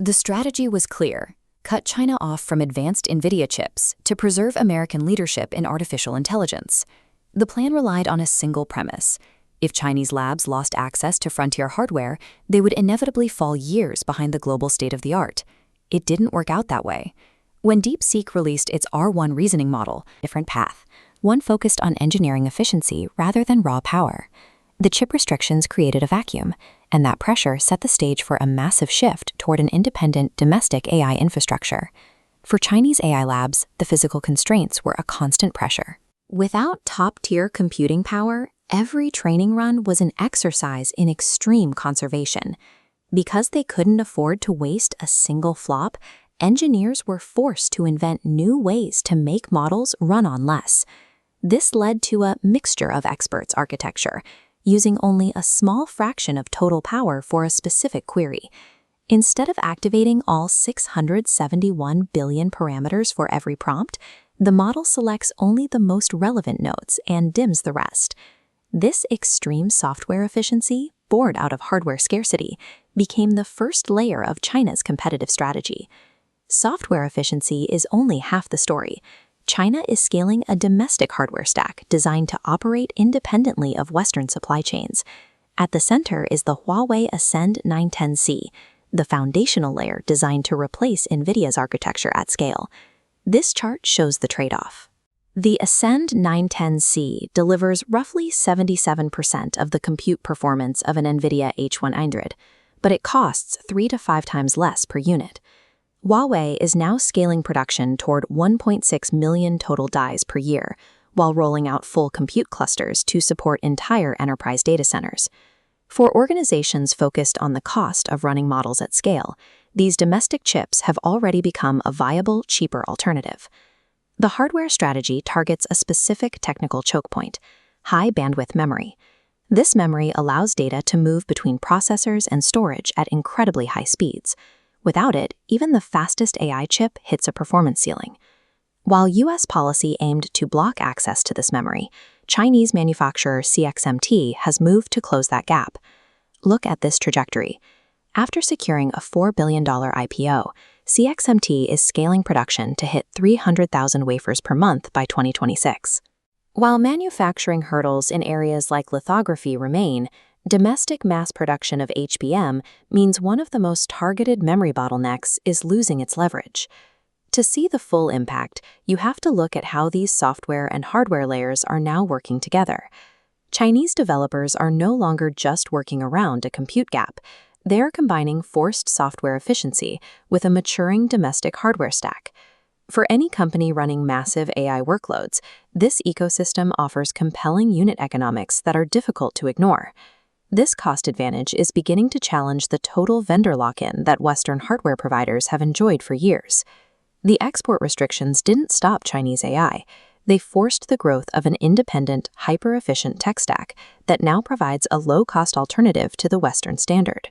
The strategy was clear: cut China off from advanced Nvidia chips to preserve American leadership in artificial intelligence. The plan relied on a single premise: if Chinese labs lost access to frontier hardware, they would inevitably fall years behind the global state-of-the-art. It didn't work out that way. When DeepSeek released its R1 reasoning model, different path. One focused on engineering efficiency rather than raw power. The chip restrictions created a vacuum, and that pressure set the stage for a massive shift toward an independent domestic AI infrastructure. For Chinese AI labs, the physical constraints were a constant pressure. Without top-tier computing power, every training run was an exercise in extreme conservation. Because they couldn't afford to waste a single flop, engineers were forced to invent new ways to make models run on less. This led to a mixture of experts architecture, using only a small fraction of total power for a specific query. Instead of activating all 671 billion parameters for every prompt, the model selects only the most relevant nodes and dims the rest. This extreme software efficiency, born out of hardware scarcity, became the first layer of China's competitive strategy. Software efficiency is only half the story. China is scaling a domestic hardware stack designed to operate independently of Western supply chains. At the center is the Huawei Ascend 910C, the foundational layer designed to replace Nvidia's architecture at scale. This chart shows the trade-off. The Ascend 910C delivers roughly 77% of the compute performance of an Nvidia H100, but it costs 3 to 5 times less per unit. Huawei is now scaling production toward 1.6 million total dies per year, while rolling out full compute clusters to support entire enterprise data centers. For organizations focused on the cost of running models at scale, these domestic chips have already become a viable, cheaper alternative. The hardware strategy targets a specific technical choke point: high bandwidth memory. This memory allows data to move between processors and storage at incredibly high speeds. Without it, even the fastest AI chip hits a performance ceiling. While U.S. policy aimed to block access to this memory, Chinese manufacturer CXMT has moved to close that gap. Look at this trajectory. After securing a $4 billion IPO, CXMT is scaling production to hit 300,000 wafers per month by 2026. While manufacturing hurdles in areas like lithography remain, domestic mass production of HBM means one of the most targeted memory bottlenecks is losing its leverage. To see the full impact, you have to look at how these software and hardware layers are now working together. Chinese developers are no longer just working around a compute gap. They are combining forced software efficiency with a maturing domestic hardware stack. For any company running massive AI workloads, this ecosystem offers compelling unit economics that are difficult to ignore. This cost advantage is beginning to challenge the total vendor lock-in that Western hardware providers have enjoyed for years. The export restrictions didn't stop Chinese AI. They forced the growth of an independent, hyper-efficient tech stack that now provides a low-cost alternative to the Western standard.